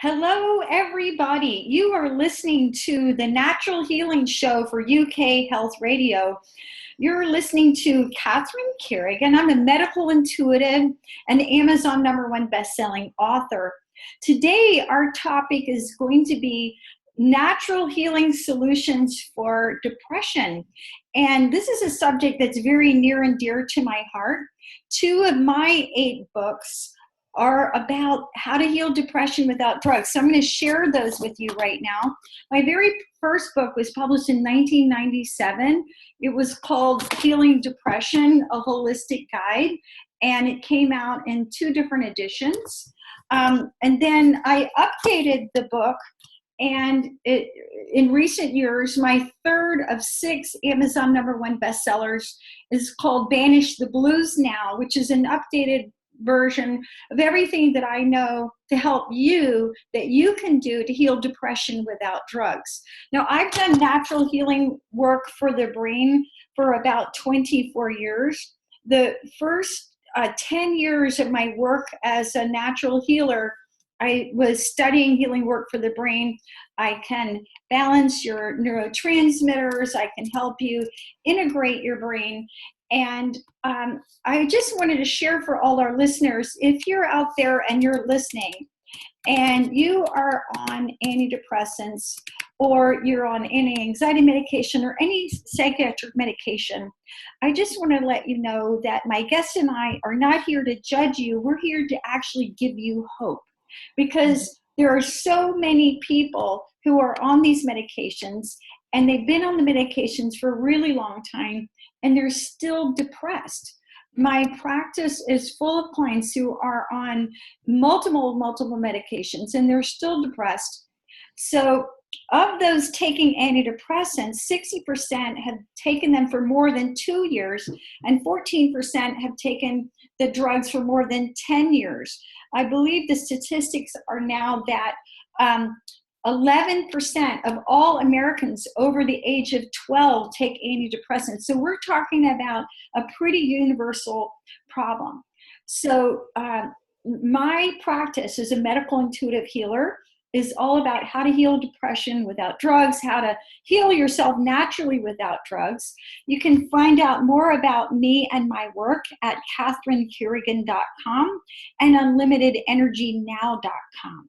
Hello, everybody. You are listening to the Natural Healing Show for UK Health Radio. You're listening to Catherine Carrigan. I'm a medical intuitive and Amazon #1 best-selling author. Today, our topic is going to be natural healing solutions for depression. And this is a subject that's very near and dear to my heart. 2 of my 8 books are about how to heal depression without drugs. So I'm going to share those with you right now. My very first book was published in 1997. It was called Healing Depression, A Holistic Guide, and it came out in 2 different editions. And then I updated the book, and in recent years, my third of 6 Amazon #1 bestsellers is called Banish the Blues Now, which is an updated version of everything that I know to help you, that you can do to heal depression without drugs. Now, I've done natural healing work for the brain for about 24 years. The first 10 years of my work as a natural healer, I was studying healing work for the brain. I can balance your neurotransmitters. I can help you integrate your brain. And I just wanted to share for all our listeners, if you're out there and you're listening and you are on antidepressants or you're on any anxiety medication or any psychiatric medication, I just want to let you know that my guest and I are not here to judge you. We're here to actually give you hope, because there are so many people who are on these medications and they've been on the medications for a really long time, and they're still depressed. My practice is full of clients who are on multiple medications, and they're still depressed. So of those taking antidepressants, 60% have taken them for more than 2 years, and 14% have taken the drugs for more than 10 years. I believe the statistics are now that 11% of all Americans over the age of 12 take antidepressants. So we're talking about a pretty universal problem. So my practice as a medical intuitive healer is all about how to heal depression without drugs, how to heal yourself naturally without drugs. You can find out more about me and my work at catherinecarrigan.com and unlimitedenergynow.com.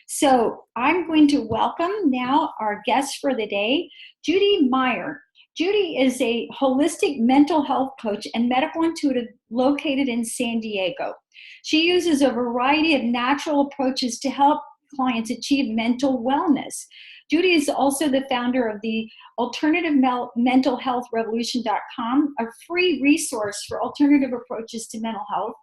So I'm going to welcome now our guest for the day, Judy Meyer. Judy is a holistic mental health coach and medical intuitive located in San Diego. She uses a variety of natural approaches to help clients achieve mental wellness. Judy is also the founder of the alternative mentalhealthrevolution.com, a free resource for alternative approaches to mental health.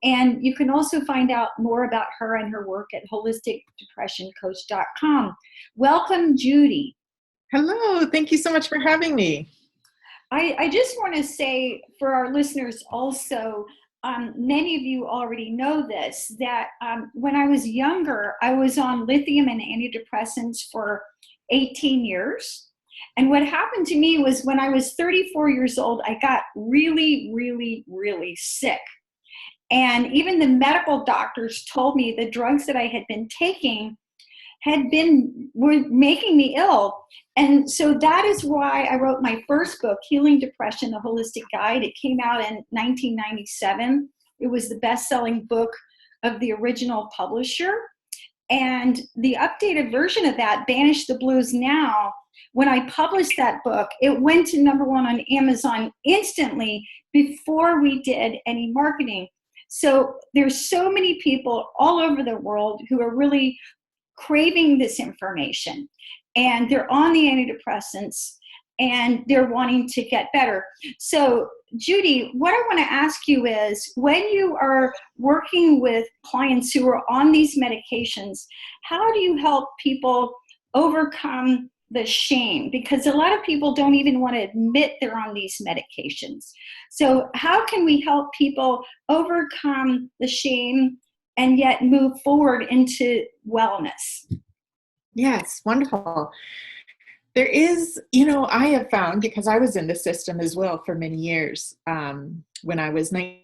And you can also find out more about her and her work at holisticdepressioncoach.com. Welcome, Judy. Hello, thank you so much for having me. I just want to say for our listeners also, many of you already know this, that when I was younger, I was on lithium and antidepressants for 18 years. And what happened to me was when I was 34 years old, I got really, really, really sick. And even the medical doctors told me the drugs that I had been taking were making me ill. And so that is why I wrote my first book, Healing Depression, A Holistic Guide. It came out in 1997. It was the best-selling book of the original publisher. And the updated version of that, Banish the Blues Now, when I published that book, it went to #1 on Amazon instantly before we did any marketing. So there's so many people all over the world who are really craving this information, and they're on the antidepressants and they're wanting to get better. So Judy, what I want to ask you is, when you are working with clients who are on these medications, how do you help people overcome the shame? Because a lot of people don't even want to admit they're on these medications. So how can we help people overcome the shame and yet move forward into wellness? Yes, wonderful. There is, I have found, because I was in the system as well for many years, when I was 19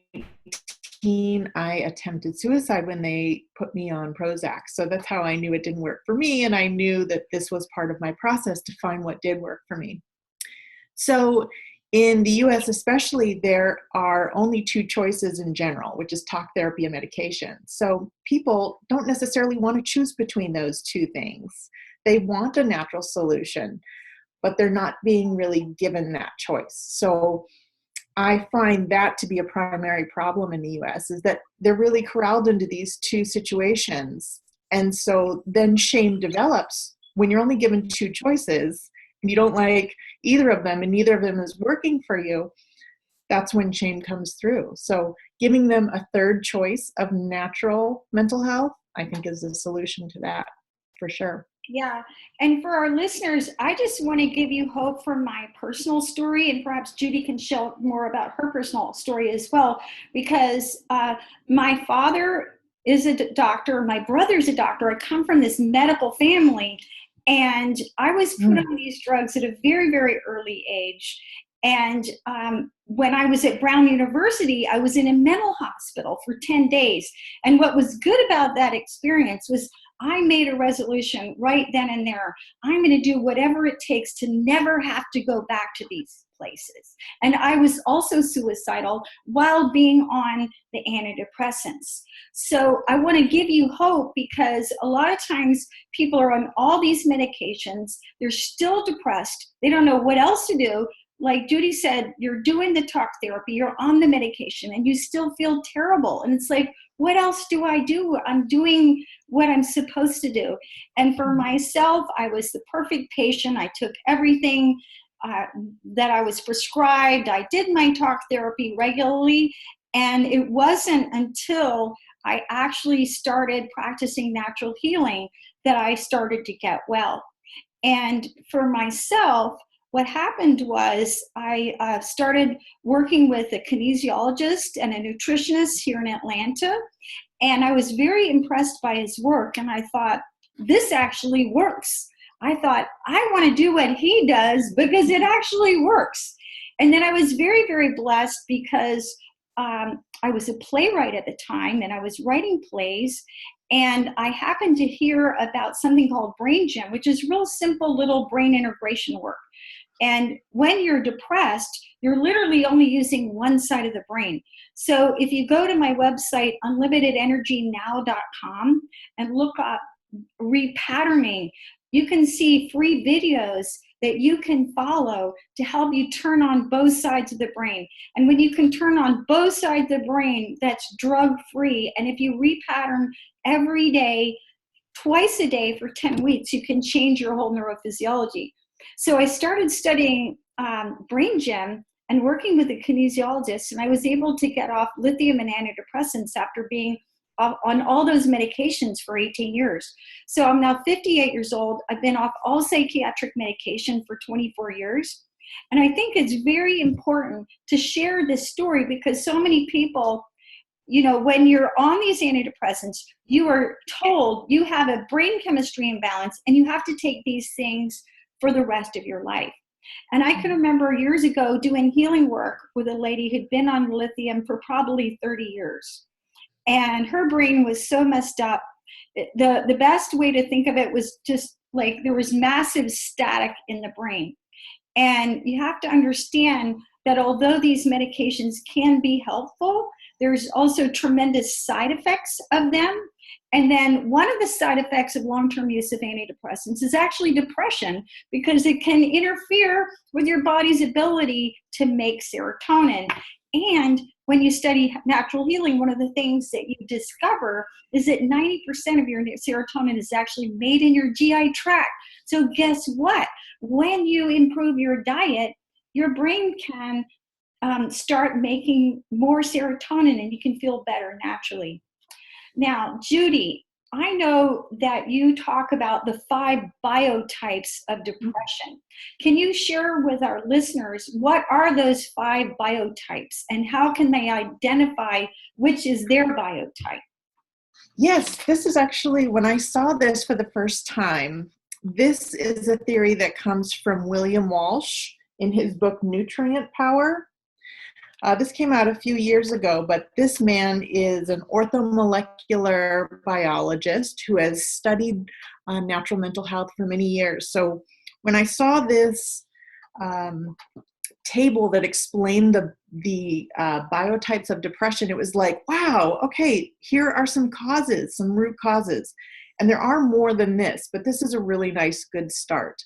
18, I attempted suicide when they put me on Prozac. So that's how I knew it didn't work for me. And I knew that this was part of my process to find what did work for me. So in the US especially, there are only two choices in general, which is talk therapy and medication. So people don't necessarily want to choose between those two things. They want a natural solution, but they're not being really given that choice. So I find that to be a primary problem in the US, is that they're really corralled into these two situations. And so then shame develops when you're only given two choices and you don't like either of them and neither of them is working for you. That's when shame comes through. So giving them a third choice of natural mental health, I think, is the solution to that for sure. Yeah. And for our listeners, I just want to give you hope from my personal story, and perhaps Judy can share more about her personal story as well, because my father is a doctor. My brother's a doctor. I come from this medical family, and I was put on these drugs at a very, very early age. And when I was at Brown University, I was in a mental hospital for 10 days. And what was good about that experience was I made a resolution right then and there. I'm going to do whatever it takes to never have to go back to these places. And I was also suicidal while being on the antidepressants. So I want to give you hope, because a lot of times people are on all these medications. They're still depressed. They don't know what else to do. Like Judy said, you're doing the talk therapy, you're on the medication, and you still feel terrible. And it's like, what else do I do? I'm doing what I'm supposed to do. And for myself, I was the perfect patient. I took everything that I was prescribed. I did my talk therapy regularly. And it wasn't until I actually started practicing natural healing that I started to get well. And for myself, what happened was I started working with a kinesiologist and a nutritionist here in Atlanta, and I was very impressed by his work, and I thought, this actually works. I thought, I want to do what he does because it actually works. And then I was very, very blessed because I was a playwright at the time, and I was writing plays, and I happened to hear about something called Brain Gym, which is real simple little brain integration work. And when you're depressed, you're literally only using one side of the brain. So if you go to my website, unlimitedenergynow.com, and look up repatterning, you can see free videos that you can follow to help you turn on both sides of the brain. And when you can turn on both sides of the brain, that's drug-free. And if you repattern every day, twice a day for 10 weeks, you can change your whole neurophysiology. So I started studying Brain Gym and working with a kinesiologist, and I was able to get off lithium and antidepressants after being on all those medications for 18 years. So I'm now 58 years old. I've been off all psychiatric medication for 24 years. And I think it's very important to share this story, because so many people, you know, when you're on these antidepressants, you are told you have a brain chemistry imbalance and you have to take these things for the rest of your life. And I can remember years ago doing healing work with a lady who'd been on lithium for probably 30 years. And her brain was so messed up. The best way to think of it was just like there was massive static in the brain. And you have to understand that although these medications can be helpful, there's also tremendous side effects of them. And then one of the side effects of long-term use of antidepressants is actually depression, because it can interfere with your body's ability to make serotonin. And when you study natural healing, one of the things that you discover is that 90% of your serotonin is actually made in your GI tract. So guess what? When you improve your diet, your brain can start making more serotonin and you can feel better naturally. Now, Judy, I know that you talk about the 5 biotypes of depression. Can you share with our listeners what are those 5 biotypes and how can they identify which is their biotype? Yes, this is actually, when I saw this for the first time, this is a theory that comes from William Walsh in his book, Nutrient Power. This came out a few years ago, but this man is an orthomolecular biologist who has studied natural mental health for many years. So when I saw this table that explained the biotypes of depression, it was like, wow, okay, here are some causes, some root causes. And there are more than this, but this is a really nice, good start.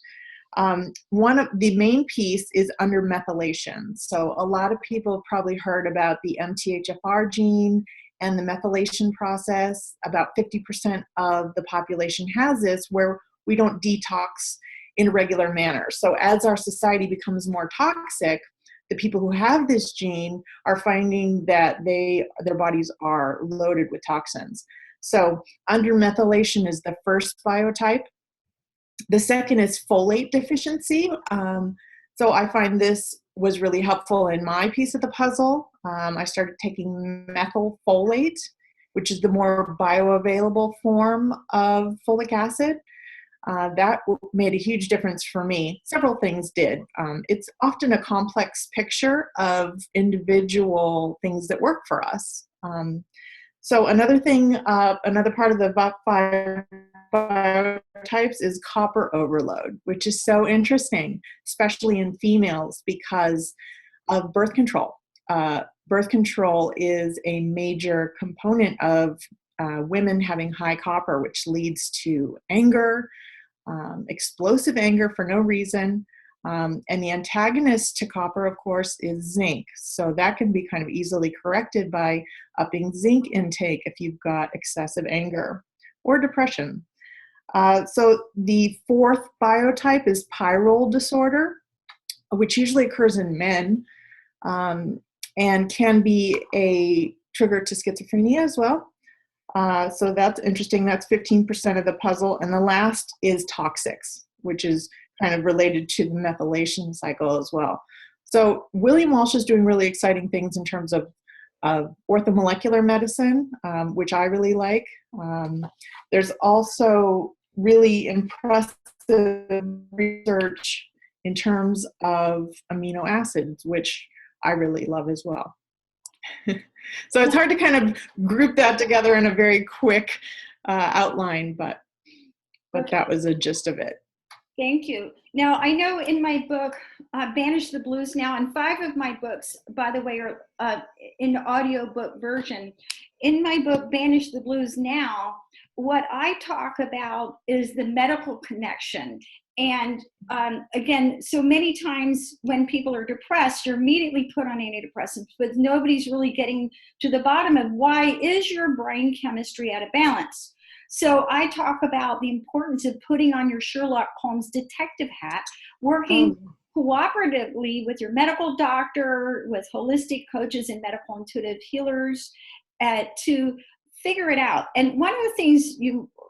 One of the main piece is undermethylation. So a lot of people have probably heard about the MTHFR gene and the methylation process. About 50% of the population has this, where we don't detox in a regular manner. So as our society becomes more toxic, the people who have this gene are finding that their bodies are loaded with toxins. So undermethylation is the first biotype. The second is folate deficiency. So I find this was really helpful in my piece of the puzzle. I started taking methylfolate, which is the more bioavailable form of folic acid. That made a huge difference for me. Several things did. It's often a complex picture of individual things that work for us. So another thing, another part of the five biotypes is copper overload, which is so interesting, especially in females because of birth control. Birth control is a major component of women having high copper, which leads to anger, explosive anger for no reason. And the antagonist to copper, of course, is zinc. So that can be kind of easily corrected by upping zinc intake if you've got excessive anger or depression. So the fourth biotype is pyrrole disorder, which usually occurs in men and can be a trigger to schizophrenia as well. So that's interesting. That's 15% of the puzzle. And the last is toxics, which is kind of related to the methylation cycle as well. So William Walsh is doing really exciting things in terms of orthomolecular medicine, which I really like. There's also really impressive research in terms of amino acids, which I really love as well. So it's hard to kind of group that together in a very quick outline, but that was a gist of it. Thank you. Now, I know in my book, Banish the Blues Now, and 5 of my books, by the way, are in the audiobook version. In my book, Banish the Blues Now, what I talk about is the medical connection. And again, so many times when people are depressed, you're immediately put on antidepressants, but nobody's really getting to the bottom of why is your brain chemistry out of balance. So I talk about the importance of putting on your Sherlock Holmes detective hat, working cooperatively with your medical doctor, with holistic coaches and medical intuitive healers to figure it out. And one of the things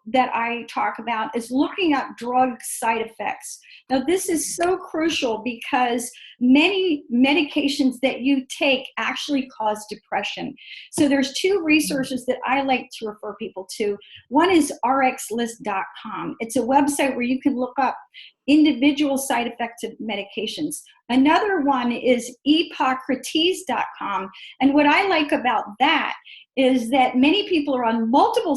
that I talk about is looking up drug side effects. Now, this is so crucial because many medications that you take actually cause depression. So there's 2 resources that I like to refer people to. One is rxlist.com. It's a website where you can look up individual side effects of medications. Another one is epocrates.com. And what I like about that is that many people are on multiple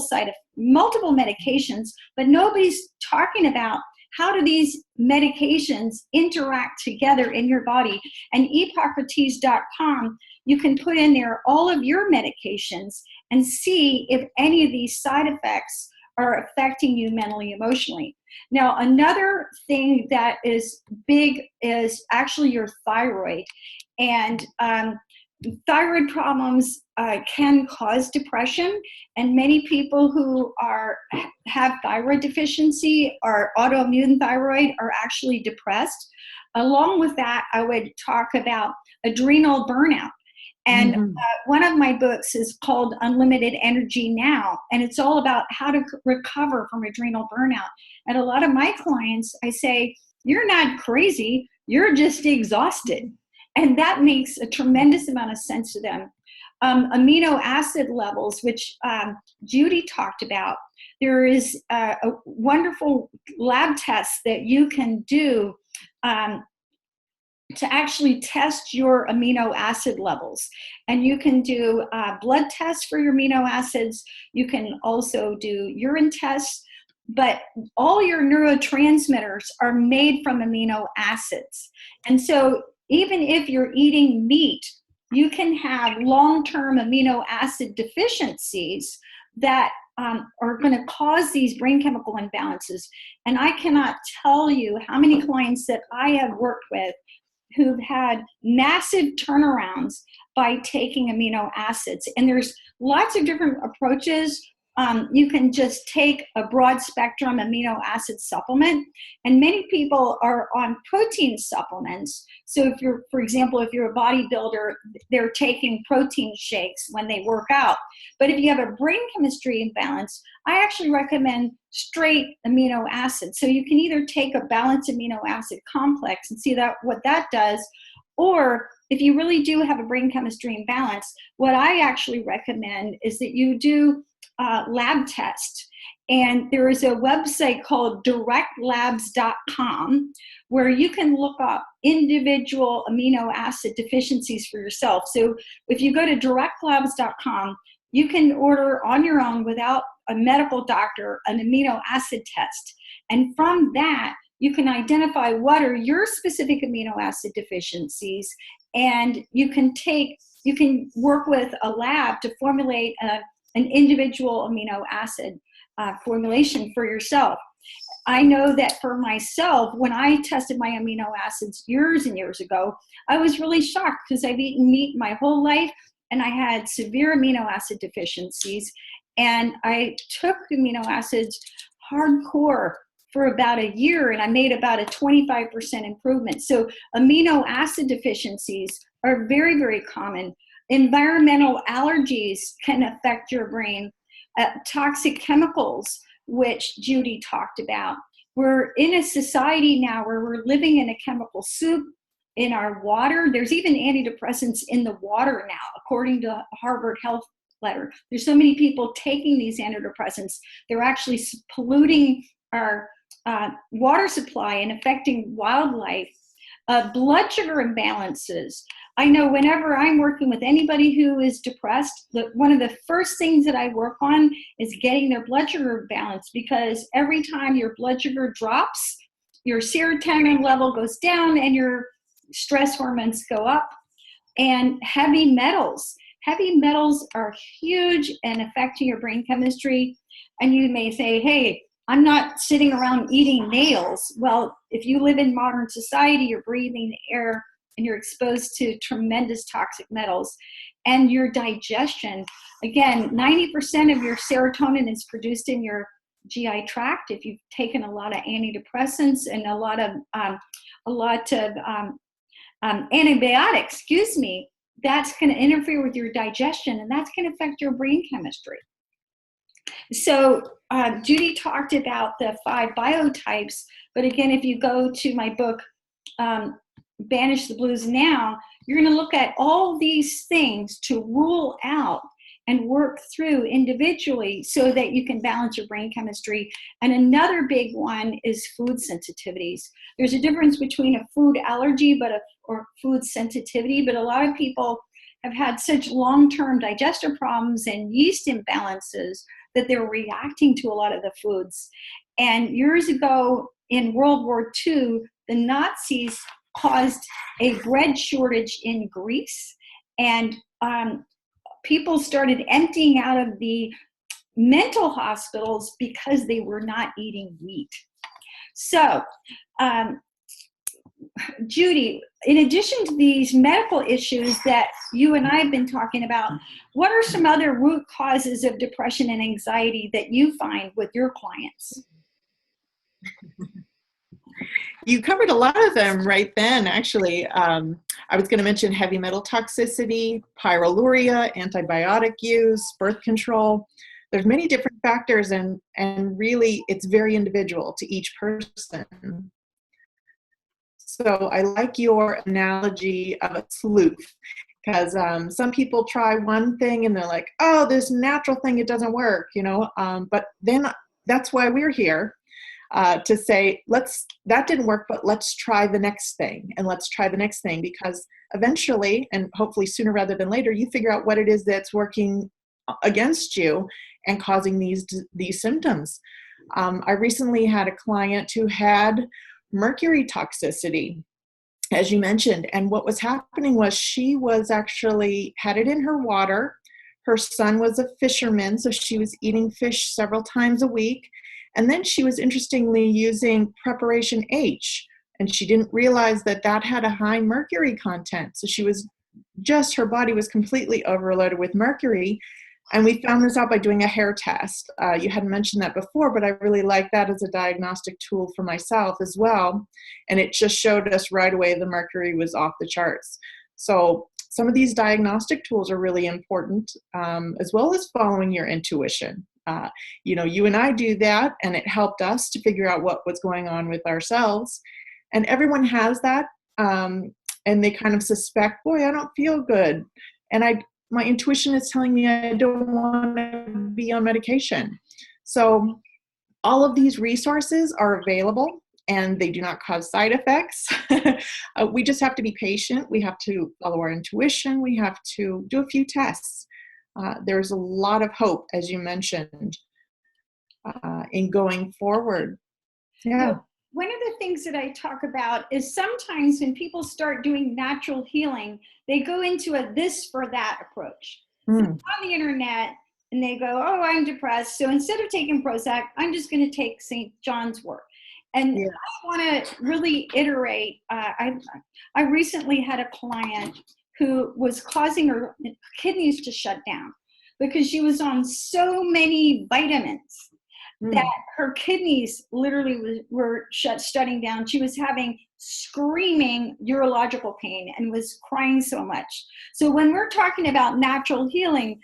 medications, but nobody's talking about how do these medications interact together in your body. And epocrates.com, you can put in there all of your medications and see if any of these side effects are affecting you mentally, emotionally. Now, another thing that is big is actually your thyroid. And thyroid problems can cause depression, and many people who have thyroid deficiency or autoimmune thyroid are actually depressed. Along with that, I would talk about adrenal burnout. And one of my books is called Unlimited Energy Now, and it's all about how to recover from adrenal burnout. And a lot of my clients, I say, you're not crazy, you're just exhausted. And that makes a tremendous amount of sense to them. Amino acid levels, which Judy talked about, there is a wonderful lab test that you can do to actually test your amino acid levels. And you can do blood tests for your amino acids. You can also do urine tests, but all your neurotransmitters are made from amino acids. And so even if you're eating meat, you can have long-term amino acid deficiencies that are going to cause these brain chemical imbalances. And I cannot tell you how many clients that I have worked with who've had massive turnarounds by taking amino acids. And there's lots of different approaches. You can just take a broad spectrum amino acid supplement, and many people are on protein supplements. So if you're, for example, if you're a bodybuilder, they're taking protein shakes when they work out. But if you have a brain chemistry imbalance, I actually recommend straight amino acids. So you can either take a balanced amino acid complex and see that what that does, or if you really do have a brain chemistry imbalance, what I actually recommend is that you do lab test. And there is a website called directlabs.com where you can look up individual amino acid deficiencies for yourself. So if you go to directlabs.com, you can order on your own without a medical doctor an amino acid test. And from that, you can identify what are your specific amino acid deficiencies, and you can work with a lab to formulate an individual amino acid formulation for yourself. I know that for myself, when I tested my amino acids years and years ago, I was really shocked because I've eaten meat my whole life and I had severe amino acid deficiencies. And I took amino acids hardcore for about a year, and I made about a 25% improvement. So amino acid deficiencies are very, very common. Environmental allergies can affect your brain. Toxic chemicals, which Judy talked about. We're in a society now where we're living in a chemical soup in our water. There's even antidepressants in the water now, according to Harvard Health Letter. There's so many people taking these antidepressants. They're actually polluting our water supply and affecting wildlife. Blood sugar imbalances. I know whenever I'm working with anybody who is depressed, one of the first things that I work on is getting their blood sugar balanced, because every time your blood sugar drops, your serotonin level goes down and your stress hormones go up. And heavy metals. Heavy metals are huge and affecting your brain chemistry. And you may say, hey, I'm not sitting around eating nails. Well, if you live in modern society, you're breathing air and you're exposed to tremendous toxic metals. And your digestion, again, 90% of your serotonin is produced in your GI tract. If you've taken a lot of antidepressants and a lot of antibiotics, that's going to interfere with your digestion, and that's going to affect your brain chemistry. So Judy talked about the 5 biotypes, but again, if you go to my book, Banish the Blues Now, you're going to look at all these things to rule out and work through individually so that you can balance your brain chemistry. And another big one is food sensitivities. There's a difference between a food allergy or food sensitivity, but a lot of people have had such long-term digestive problems and yeast imbalances that they're reacting to a lot of the foods. And years ago in World War II, the Nazis caused a bread shortage in Greece, and people started emptying out of the mental hospitals because they were not eating wheat. So, Judy, in addition to these medical issues that you and I have been talking about, what are some other root causes of depression and anxiety that you find with your clients? You covered a lot of them right then, actually. I was going to mention heavy metal toxicity, pyroluria, antibiotic use, birth control. There's many different factors, and really it's very individual to each person. So I like your analogy of a sleuth, because some people try one thing and they're like, oh, this natural thing, it doesn't work, but then that's why we're here. to say, that didn't work, but let's try the next thing, and let's try the next thing, because eventually, and hopefully sooner rather than later, you figure out what it is that's working against you and causing these symptoms. I recently had a client who had mercury toxicity, as you mentioned, and what was happening was she was actually had it in her water. Her son was a fisherman, so she was eating fish several times a week. And then she was interestingly using preparation H, and she didn't realize that that had a high mercury content. So her body was completely overloaded with mercury. And we found this out by doing a hair test. You hadn't mentioned that before, but I really like that as a diagnostic tool for myself as well. And it just showed us right away the mercury was off the charts. So some of these diagnostic tools are really important, as well as following your intuition. You and I do that, and it helped us to figure out what was going on with ourselves. And everyone has that, and they kind of suspect, boy, I don't feel good. And my intuition is telling me I don't want to be on medication. So all of these resources are available, and they do not cause side effects. We just have to be patient. We have to follow our intuition. We have to do a few tests. There's a lot of hope, as you mentioned, in going forward. Yeah. One of the things that I talk about is sometimes when people start doing natural healing, they go into a this for that approach. So on the internet, and they go, oh, I'm depressed. So instead of taking Prozac, I'm just going to take St. John's wort. And I want to really iterate. I recently had a client who was causing her kidneys to shut down because she was on so many vitamins that her kidneys literally were shutting down. She was having screaming urological pain and was crying so much. So when we're talking about natural healing,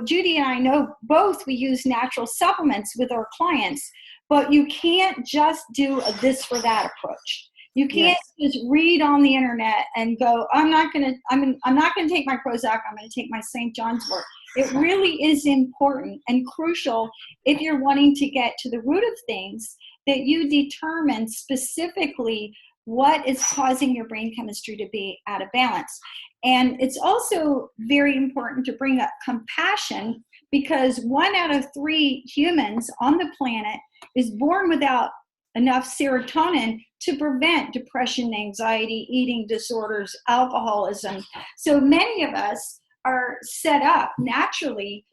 Judy and I know both we use natural supplements with our clients, but you can't just do a this for that approach. You can't just read on the internet and go, I'm not going to take my Prozac, I'm going to take my St. John's wort. It really is important and crucial, if you're wanting to get to the root of things, that you determine specifically what is causing your brain chemistry to be out of balance. And it's also very important to bring up compassion, because 1 out of 3 humans on the planet is born without enough serotonin to prevent depression, anxiety, eating disorders, alcoholism. So many of us are set up naturally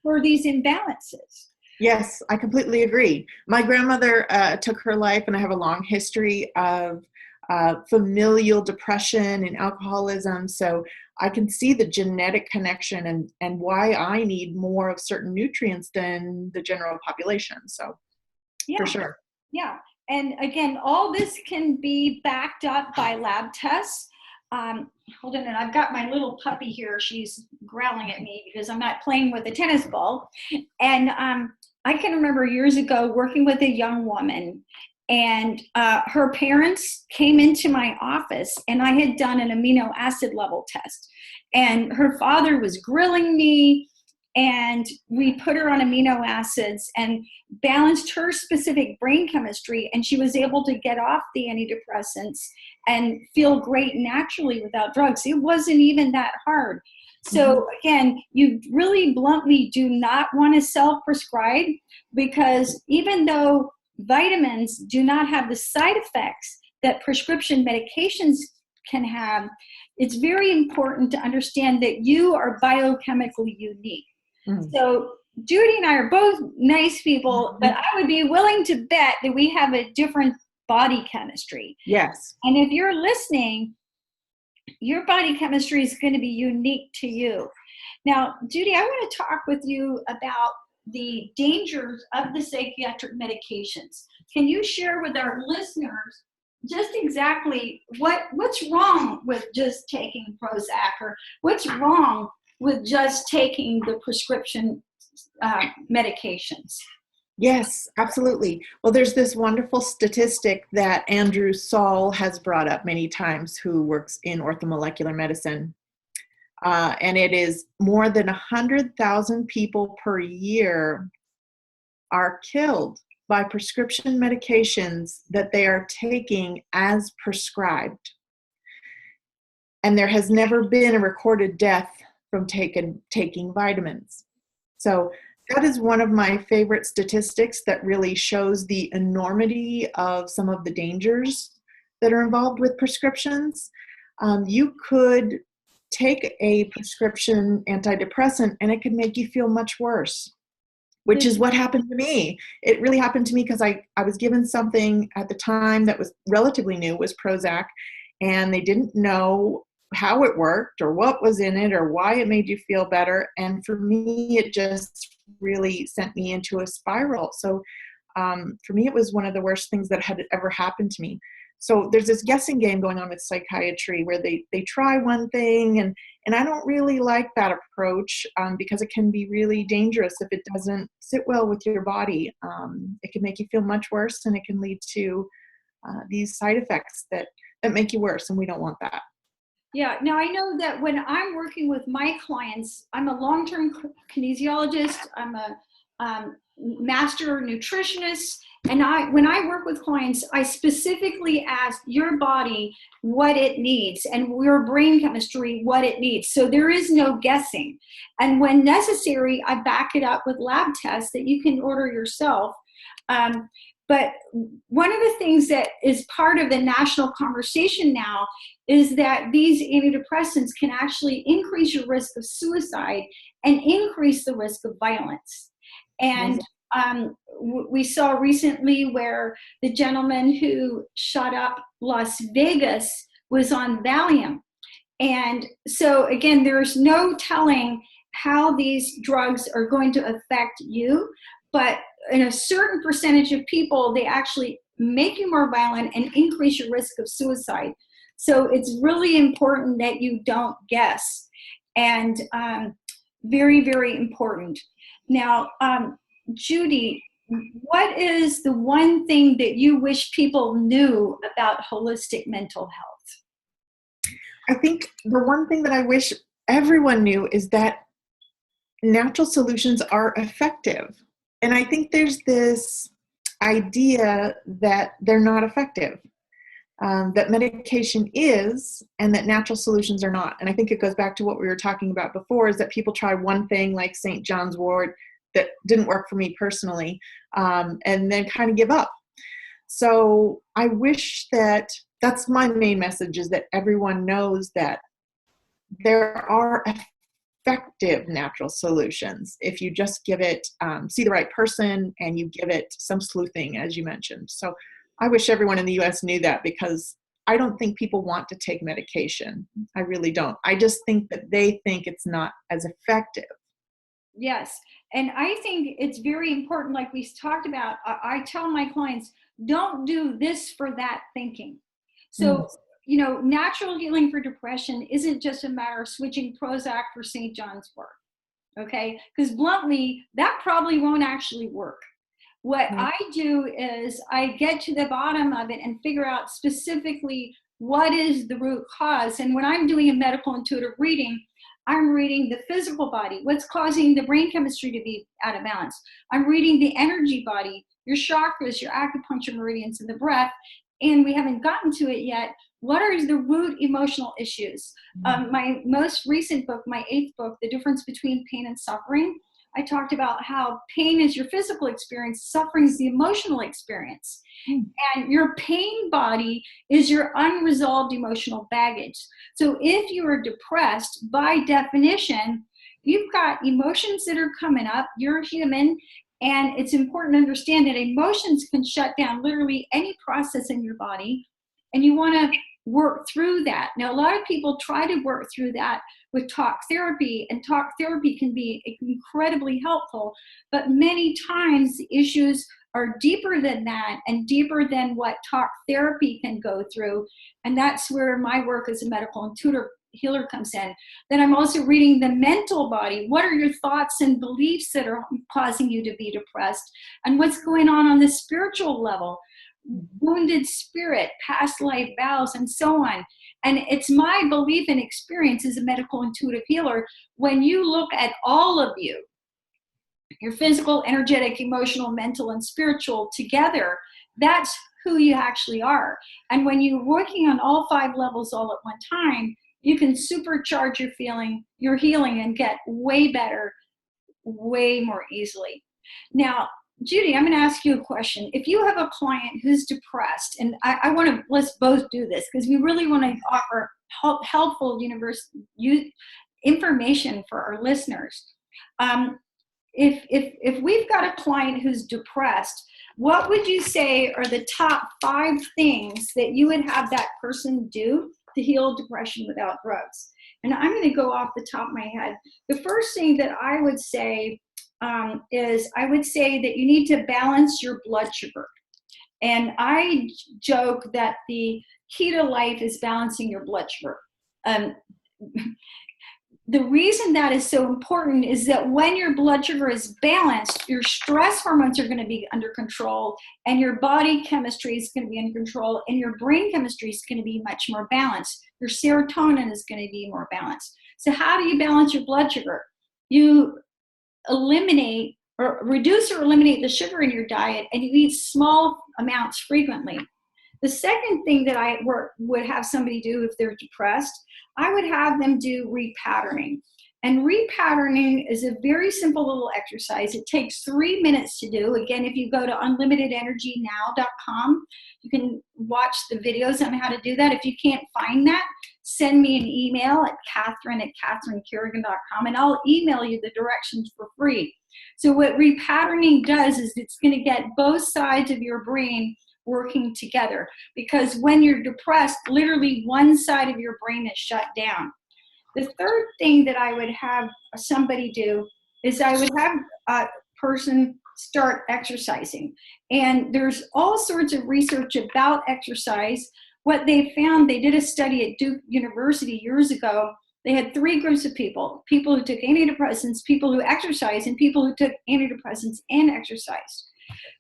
for these imbalances. Yes, I completely agree. My grandmother took her life, and I have a long history of familial depression and alcoholism. So I can see the genetic connection and why I need more of certain nutrients than the general population. So for sure. Yeah. And again, all this can be backed up by lab tests. Hold on, and I've got my little puppy here. She's growling at me because I'm not playing with a tennis ball. And I can remember years ago working with a young woman, and her parents came into my office, and I had done an amino acid level test. And her father was grilling me, and we put her on amino acids and balanced her specific brain chemistry, and she was able to get off the antidepressants and feel great naturally without drugs. It wasn't even that hard. So again, you really bluntly do not want to self-prescribe, because even though vitamins do not have the side effects that prescription medications can have, it's very important to understand that you are biochemically unique. So Judy and I are both nice people, but I would be willing to bet that we have a different body chemistry. Yes. And if you're listening, your body chemistry is going to be unique to you. Now, Judy, I want to talk with you about the dangers of the psychiatric medications. Can you share with our listeners just exactly what's wrong with just taking Prozac, or what's wrong with just taking the prescription medications? Yes, absolutely. Well, there's this wonderful statistic that Andrew Saul has brought up many times, who works in orthomolecular medicine. And it is more than 100,000 people per year are killed by prescription medications that they are taking as prescribed. And there has never been a recorded death from taking vitamins. So that is one of my favorite statistics that really shows the enormity of some of the dangers that are involved with prescriptions. You could take a prescription antidepressant and it could make you feel much worse, which is what happened to me. It really happened to me because I was given something at the time that was relatively new, was Prozac, and they didn't know how it worked or what was in it or why it made you feel better. And for me, it just really sent me into a spiral. So for me, it was one of the worst things that had ever happened to me. So there's this guessing game going on with psychiatry where they try one thing, and I don't really like that approach because it can be really dangerous if it doesn't sit well with your body. It can make you feel much worse, and it can lead to these side effects that make you worse, and we don't want that. Yeah, now I know that when I'm working with my clients, I'm a long-term kinesiologist, I'm a master nutritionist, and when I work with clients, I specifically ask your body what it needs and your brain chemistry what it needs. So there is no guessing. And when necessary, I back it up with lab tests that you can order yourself. But one of the things that is part of the national conversation now is that these antidepressants can actually increase your risk of suicide and increase the risk of violence. And we saw recently where the gentleman who shot up Las Vegas was on Valium. And so again, there's no telling how these drugs are going to affect you, but in a certain percentage of people, they actually make you more violent and increase your risk of suicide. So it's really important that you don't guess, and very, very important. Now, Judy, what is the one thing that you wish people knew about holistic mental health? I think the one thing that I wish everyone knew is that natural solutions are effective. And I think there's this idea that they're not effective, that medication is, and that natural solutions are not. And I think it goes back to what we were talking about before, is that people try one thing like St. John's wort that didn't work for me personally, and then kind of give up. So I wish that's my main message, is that everyone knows that there are effective natural solutions if you just give it, see the right person, and you give it some sleuthing, as you mentioned. So I wish everyone in the US knew that, because I don't think people want to take medication. I really don't. I just think that they think it's not as effective. Yes. And I think it's very important, like we talked about, I tell my clients, don't do this for that thinking. So, you know, natural healing for depression isn't just a matter of switching Prozac for St. John's wort, okay? Because bluntly, that probably won't actually work. What I do is I get to the bottom of it and figure out specifically what is the root cause. And when I'm doing a medical intuitive reading, I'm reading the physical body, what's causing the brain chemistry to be out of balance. I'm reading the energy body, your chakras, your acupuncture meridians, and the breath. And we haven't gotten to it yet. What are the root emotional issues? My most recent book, my 8th book, The Difference Between Pain and Suffering, I talked about how pain is your physical experience, suffering is the emotional experience. And your pain body is your unresolved emotional baggage. So if you are depressed, by definition, you've got emotions that are coming up. You're human, and it's important to understand that emotions can shut down literally any process in your body, and you want to work through that. Now, a lot of people try to work through that with talk therapy, and talk therapy can be incredibly helpful, but many times the issues are deeper than that and deeper than what talk therapy can go through. And that's where my work as a medical intuitive healer comes in. Then I'm also reading the mental body. What are your thoughts and beliefs that are causing you to be depressed? And what's going on the spiritual level? Wounded spirit, past life vows, and so on. And it's my belief and experience as a medical intuitive healer, when you look at all of you, your physical, energetic, emotional, mental, and spiritual together, that's who you actually are. And when you're working on all 5 levels all at one time, you can supercharge your healing and get way better, way more easily. Now, Judy, I'm going to ask you a question. If you have a client who's depressed, and I want to, let's both do this because we really want to offer helpful information for our listeners. If we've got a client who's depressed, what would you say are the top 5 things that you would have that person do to heal depression without drugs? And I'm going to go off the top of my head. The first thing that I would say is I would say that you need to balance your blood sugar. And I joke that the key to life is balancing your blood sugar. The reason that is so important is that when your blood sugar is balanced, your stress hormones are going to be under control, and your body chemistry is going to be under control, and your brain chemistry is going to be much more balanced. Your serotonin is going to be more balanced. So how do you balance your blood sugar? You eliminate or reduce or eliminate the sugar in your diet, and you eat small amounts frequently. The second thing that I would have somebody do if they're depressed, I would have them do repatterning. And repatterning is a very simple little exercise. It takes 3 minutes to do. Again, if you go to unlimitedenergynow.com, you can watch the videos on how to do that. If you can't find that, send me an email at Catherine@catherinecarrigan.com, and I'll email you the directions for free. So what repatterning does is it's going to get both sides of your brain working together, because when you're depressed, literally one side of your brain is shut down. The third thing that I would have somebody do is I would have a person start exercising. And there's all sorts of research about exercise. What they found, they did a study at Duke University years ago. They had 3 groups of people who took antidepressants, people who exercised, and people who took antidepressants and exercised.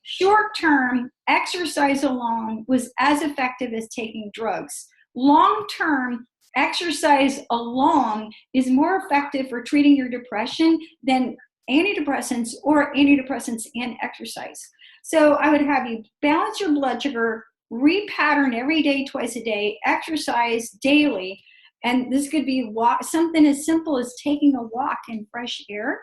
Short-term, exercise alone was as effective as taking drugs. Long-term, exercise alone is more effective for treating your depression than antidepressants or antidepressants and exercise. So I would have you balance your blood sugar, repattern every day, twice a day, exercise daily, and this could be something as simple as taking a walk in fresh air.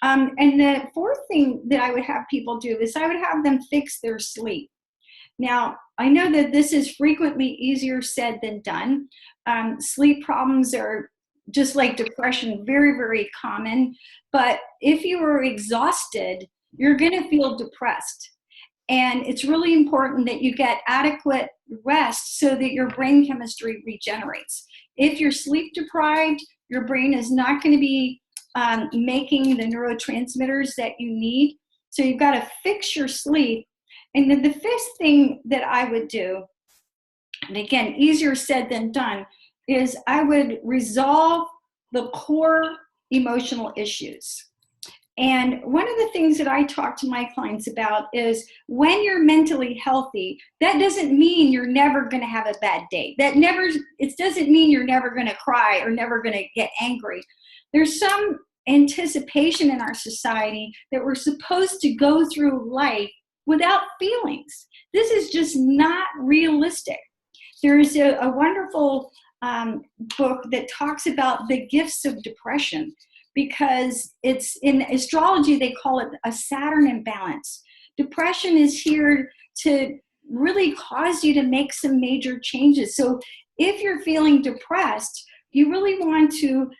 And the fourth thing that I would have people do is I would have them fix their sleep. Now, I know that this is frequently easier said than done. Sleep problems are, just like depression, very, very common. But if you are exhausted, you're going to feel depressed. And it's really important that you get adequate rest so that your brain chemistry regenerates. If you're sleep deprived, your brain is not going to be making the neurotransmitters that you need. So you've got to fix your sleep. And then the fifth thing that I would do, and again, easier said than done, is I would resolve the core emotional issues. And one of the things that I talk to my clients about is when you're mentally healthy, that doesn't mean you're never going to have a bad day. It doesn't mean you're never going to cry or never going to get angry. There's some anticipation in our society that we're supposed to go through life without feelings. This is just not realistic. There is a wonderful book that talks about the gifts of depression, because it's in astrology, they call it a Saturn imbalance. Depression is here to really cause you to make some major changes. So if you're feeling depressed, you really want to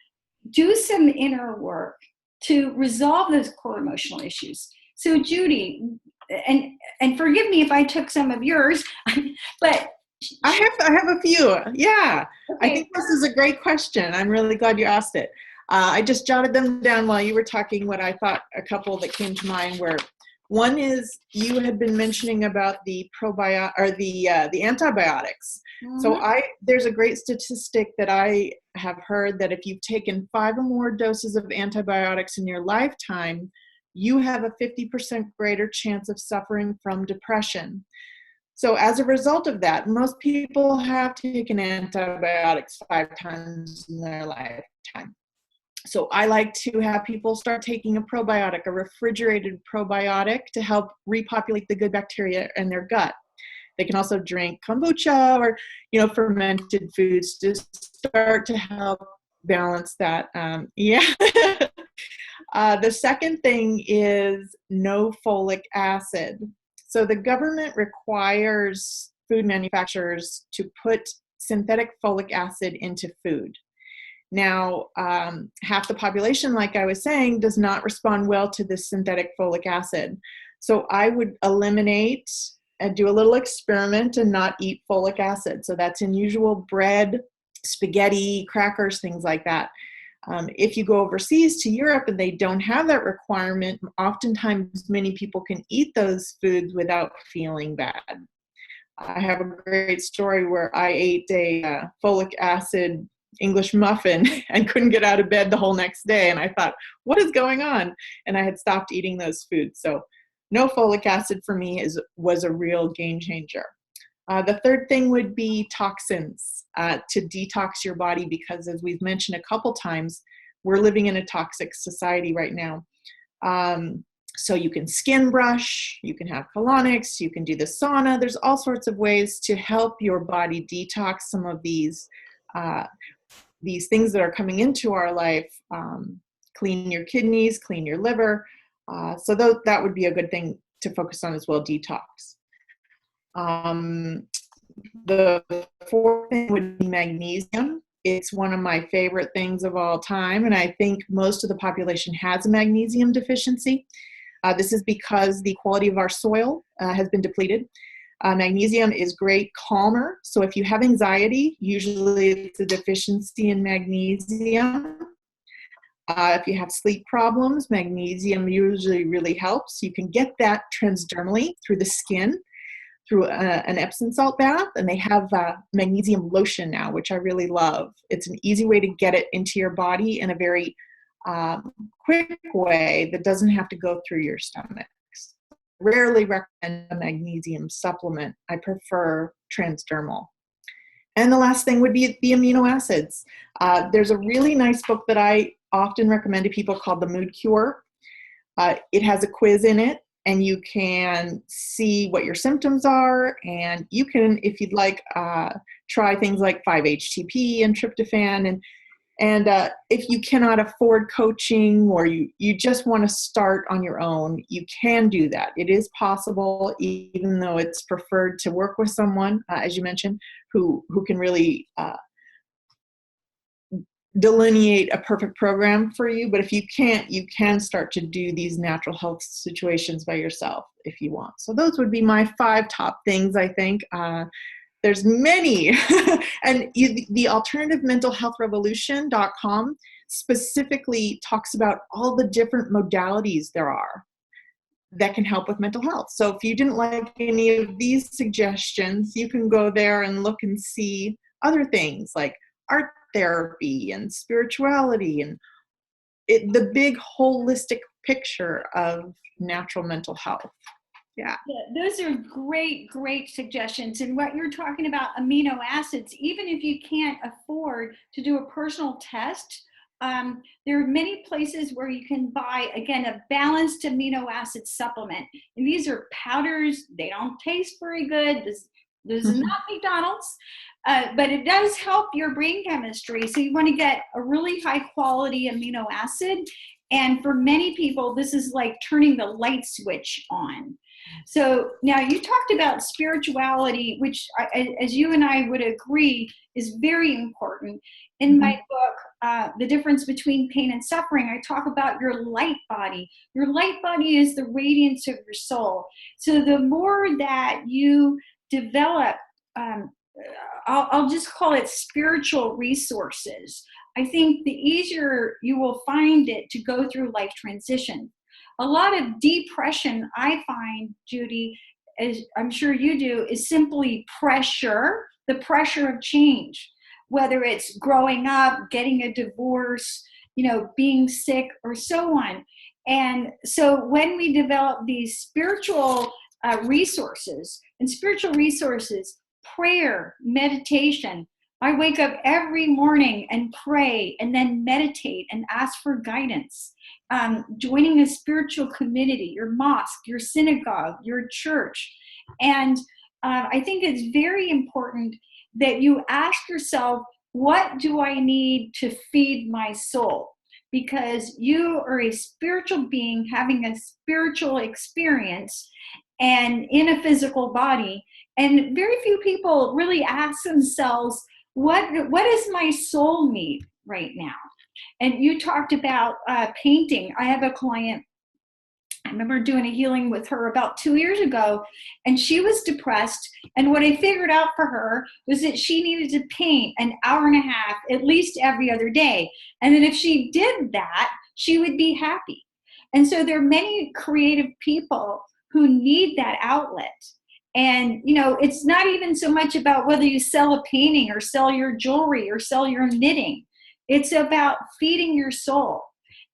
do some inner work to resolve those core emotional issues. So Judy, and forgive me if I took some of yours, but I have a few. Yeah. Okay. I think this is a great question. I'm really glad you asked it. I just jotted them down while you were talking. What I thought, a couple that came to mind were, one is you had been mentioning about the the antibiotics. Mm-hmm. So there's a great statistic that I have heard that if you've taken 5 or more doses of antibiotics in your lifetime, you have a 50% greater chance of suffering from depression. So as a result of that, most people have taken antibiotics 5 times in their lifetime. So I like to have people start taking a probiotic, a refrigerated probiotic, to help repopulate the good bacteria in their gut. They can also drink kombucha or, fermented foods to start to help balance that. The second thing is no folic acid. So the government requires food manufacturers to put synthetic folic acid into food. Now, half the population, like I was saying, does not respond well to this synthetic folic acid. So I would eliminate and do a little experiment and not eat folic acid. So that's in usual bread, spaghetti, crackers, things like that. If you go overseas to Europe and they don't have that requirement, oftentimes many people can eat those foods without feeling bad. I have a great story where I ate a folic acid English muffin and couldn't get out of bed the whole next day. And I thought, what is going on? And I had stopped eating those foods. So no folic acid for me was a real game changer. The third thing would be toxins, to detox your body, because as we've mentioned a couple times, we're living in a toxic society right now. So you can skin brush, you can have colonics, you can do the sauna. There's all sorts of ways to help your body detox some of these things that are coming into our life. Clean your kidneys, clean your liver. So that would be a good thing to focus on as well, detox. The fourth thing would be magnesium. It's one of my favorite things of all time, and I think most of the population has a magnesium deficiency. This is because the quality of our soil has been depleted. Magnesium is great calmer, so if you have anxiety, usually it's a deficiency in magnesium. If you have sleep problems, magnesium usually really helps. You can get that transdermally through the skin, through an Epsom salt bath, and they have magnesium lotion now, which I really love. It's an easy way to get it into your body in a very quick way that doesn't have to go through your stomach. Rarely recommend a magnesium supplement. I prefer transdermal. And the last thing would be the amino acids. There's a really nice book that I often recommend to people called The Mood Cure. It has a quiz in it, and you can see what your symptoms are, and you can, if you'd like, try things like 5-HTP and tryptophan. And if you cannot afford coaching, or you just want to start on your own, you can do that. It is possible, even though it's preferred to work with someone, as you mentioned, who can really delineate a perfect program for you. But if you can't, you can start to do these natural health situations by yourself if you want. So those would be my 5 top things, I think. There's many. And the alternativementalhealthrevolution.com specifically talks about all the different modalities there are that can help with mental health. So if you didn't like any of these suggestions, you can go there and look and see other things like art therapy and spirituality and the big holistic picture of natural mental health. Yeah, those are great suggestions. And what you're talking about, amino acids, even if you can't afford to do a personal test, there are many places where you can buy, again, a balanced amino acid supplement. And these are powders. They don't taste very good. This is not McDonald's, but it does help your brain chemistry. So you want to get a really high quality amino acid. And for many people, this is like turning the light switch on. So now you talked about spirituality, which, as you and I would agree, is very important. In my book, The Difference Between Pain and Suffering, I talk about your light body. Your light body is the radiance of your soul. So the more that you develop, I'll just call it spiritual resources, I think the easier you will find it to go through life transition. A lot of depression, I find, Judy, as I'm sure you do, is simply pressure, the pressure of change, whether it's growing up, getting a divorce, being sick, or so on. And so when we develop these spiritual resources, prayer, meditation, I wake up every morning and pray and then meditate and ask for guidance. Joining a spiritual community, your mosque, your synagogue, your church. And I think it's very important that you ask yourself, what do I need to feed my soul? Because you are a spiritual being having a spiritual experience and in a physical body. And very few people really ask themselves, what does my soul need right now? And you talked about painting. I have a client, I remember doing a healing with her about 2 years ago, and she was depressed. And what I figured out for her was that she needed to paint an hour and a half at least every other day. And then if she did that, she would be happy. And so there are many creative people who need that outlet. And, you know, it's not even so much about whether you sell a painting or sell your jewelry or sell your knitting. It's about feeding your soul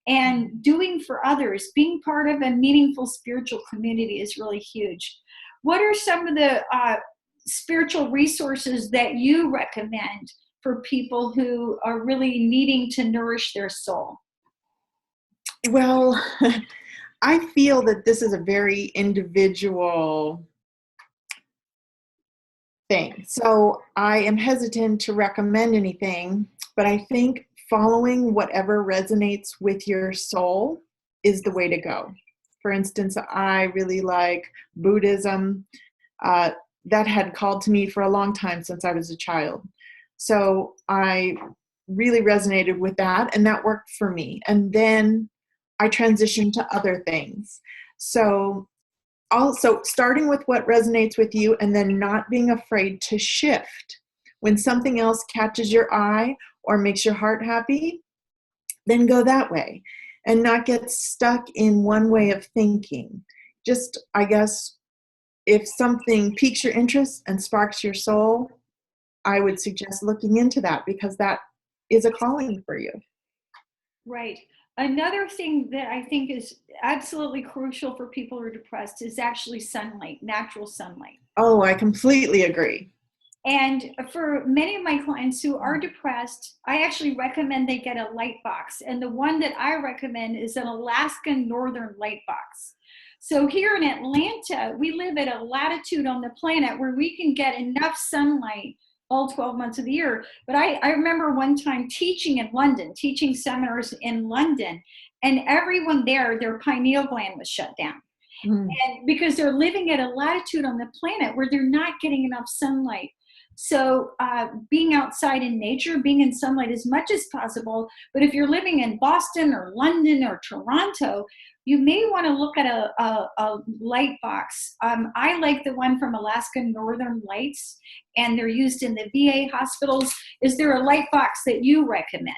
and doing for others. Being part of a meaningful spiritual community is really huge. What are some of the spiritual resources that you recommend for people who are really needing to nourish their soul? Well, I feel that this is a very individual thing. So I am hesitant to recommend anything, but I think following whatever resonates with your soul is the way to go. For instance, I really like Buddhism. That had called to me for a long time since I was a child. So I really resonated with that, and that worked for me. And then I transitioned to other things. So also starting with what resonates with you and then not being afraid to shift. When something else catches your eye or makes your heart happy, then go that way and not get stuck in one way of thinking. Just, I guess, if something piques your interest and sparks your soul, I would suggest looking into that because that is a calling for you. Right. Another thing that I think is absolutely crucial for people who are depressed is actually sunlight, natural sunlight. Oh, I completely agree. And for many of my clients who are depressed, I actually recommend they get a light box. And the one that I recommend is an Alaskan Northern light box. So here in Atlanta, we live at a latitude on the planet where we can get enough sunlight all 12 months of the year. But I remember one time teaching in London, teaching seminars in London, and everyone there, their pineal gland was shut down. And because they're living at a latitude on the planet where they're not getting enough sunlight. So being outside in nature, being in sunlight as much as possible. But if you're living in Boston or London or Toronto, you may want to look at a light box. I like the one from Alaska Northern Lights, and they're used in the VA hospitals. Is there a light box that you recommend?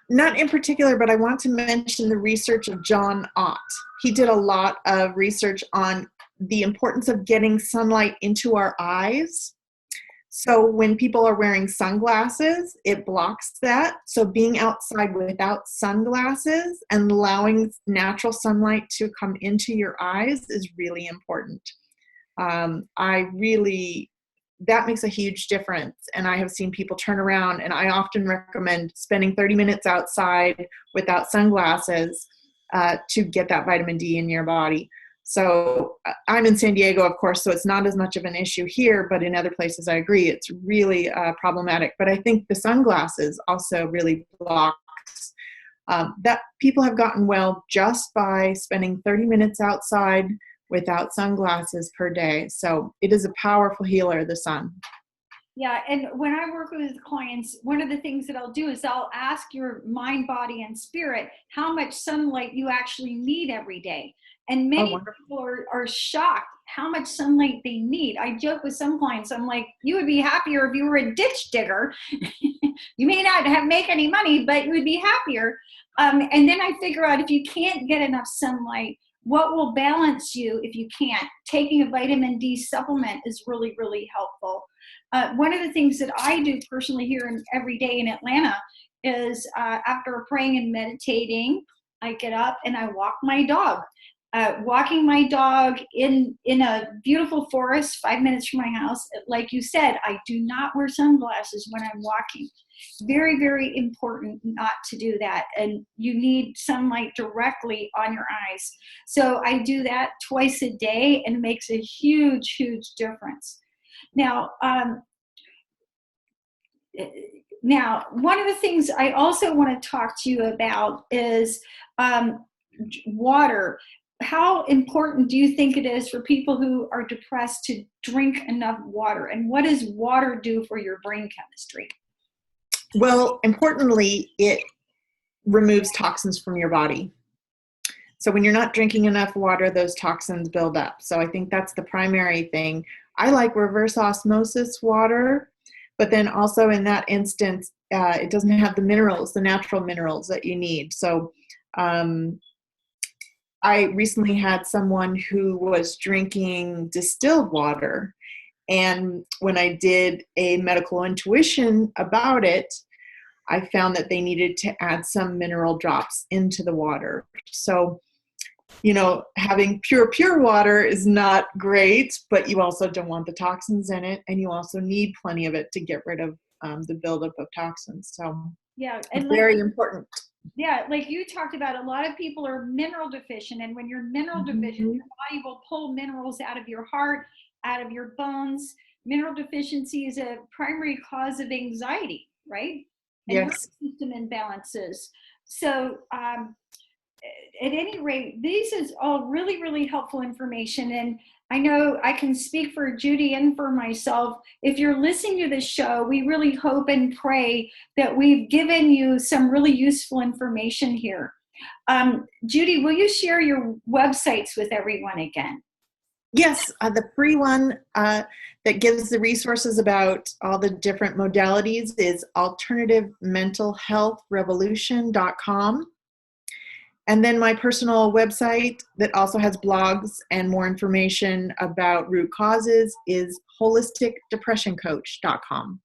Not in particular, but I want to mention the research of John Ott. He did a lot of research on the importance of getting sunlight into our eyes. So when people are wearing sunglasses, it blocks that. So being outside without sunglasses and allowing natural sunlight to come into your eyes is really important. That makes a huge difference. And I have seen people turn around, and I often recommend spending 30 minutes outside without sunglasses to get that vitamin D in your body. So I'm in San Diego, of course, so it's not as much of an issue here, but in other places, I agree, it's really problematic. But I think the sunglasses also really blocks that. People have gotten well just by spending 30 minutes outside without sunglasses per day. So it is a powerful healer, the sun. Yeah, and when I work with clients, one of the things that I'll do is I'll ask your mind, body, and spirit how much sunlight you actually need every day. And many people are shocked how much sunlight they need. I joke with some clients, I'm like, you would be happier if you were a ditch digger. You may not make any money, but you would be happier. And then I figure out if you can't get enough sunlight, what will balance you if you can't? Taking a vitamin D supplement is really, really helpful. One of the things that I do personally here every day in Atlanta is after praying and meditating, I get up and I walk my dog. walking my dog in a beautiful forest 5 minutes from my house. Like you said, I do not wear sunglasses when I'm walking. Very, very important not to do that. And you need sunlight directly on your eyes. So I do that twice a day, and it makes a huge, huge difference. Now, one of the things I also want to talk to you about is water. How important do you think it is for people who are depressed to drink enough water? And what does water do for your brain chemistry? Well, importantly, it removes toxins from your body. So when you're not drinking enough water, those toxins build up. So I think that's the primary thing. I like reverse osmosis water, but then also in that instance, it doesn't have the minerals, the natural minerals that you need. So I recently had someone who was drinking distilled water. And when I did a medical intuition about it, I found that they needed to add some mineral drops into the water. So, you know, having pure water is not great, but you also don't want the toxins in it, and you also need plenty of it to get rid of the buildup of toxins. So yeah, and very important. Yeah, like you talked about, a lot of people are mineral deficient, and when you're mineral deficient, your body will pull minerals out of your heart, out of your bones. Mineral deficiency is a primary cause of anxiety, right? And Yes. nervous system imbalances. So at any rate, this is all really, really helpful information. And I know I can speak for Judy and for myself. If you're listening to this show, we really hope and pray that we've given you some really useful information here. Judy, will you share your websites with everyone again? Yes, the free one that gives the resources about all the different modalities is alternativementalhealthrevolution.com. And then my personal website that also has blogs and more information about root causes is holisticdepressioncoach.com.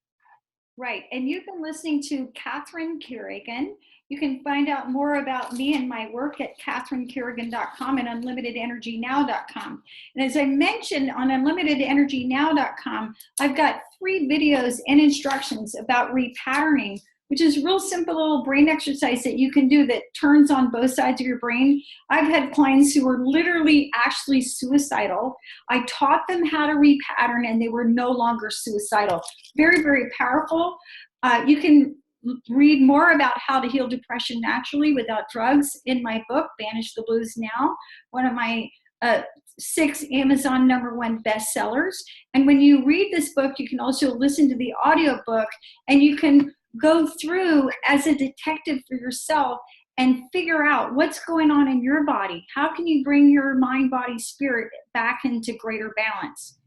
Right. And you've been listening to Catherine Carrigan. You can find out more about me and my work at catherinecarrigan.com and unlimitedenergynow.com. And as I mentioned, on unlimitedenergynow.com, I've got free videos and instructions about repatterning, which is a real simple little brain exercise that you can do that turns on both sides of your brain. I've had clients who were literally actually suicidal. I taught them how to repattern, and they were no longer suicidal. Very, very powerful. You can read more about how to heal depression naturally without drugs in my book, Banish the Blues Now, one of my 6 Amazon #1 bestsellers. And when you read this book, you can also listen to the audiobook, and you can go through as a detective for yourself and figure out what's going on in your body. How can you bring your mind, body, spirit back into greater balance?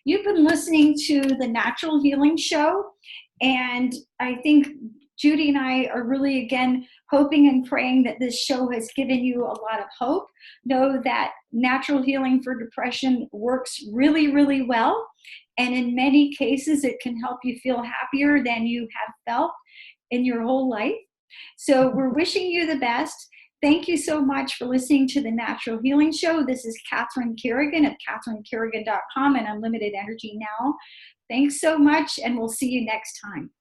You've been listening to the Natural Healing Show, and I think Judy and I are really, again, hoping and praying that this show has given you a lot of hope. Know that natural healing for depression works really, really well. And in many cases, it can help you feel happier than you have felt in your whole life. So we're wishing you the best. Thank you so much for listening to the Natural Healing Show. This is Catherine Carrigan at catherinecarrigan.com and Unlimited Energy Now. Thanks so much, and we'll see you next time.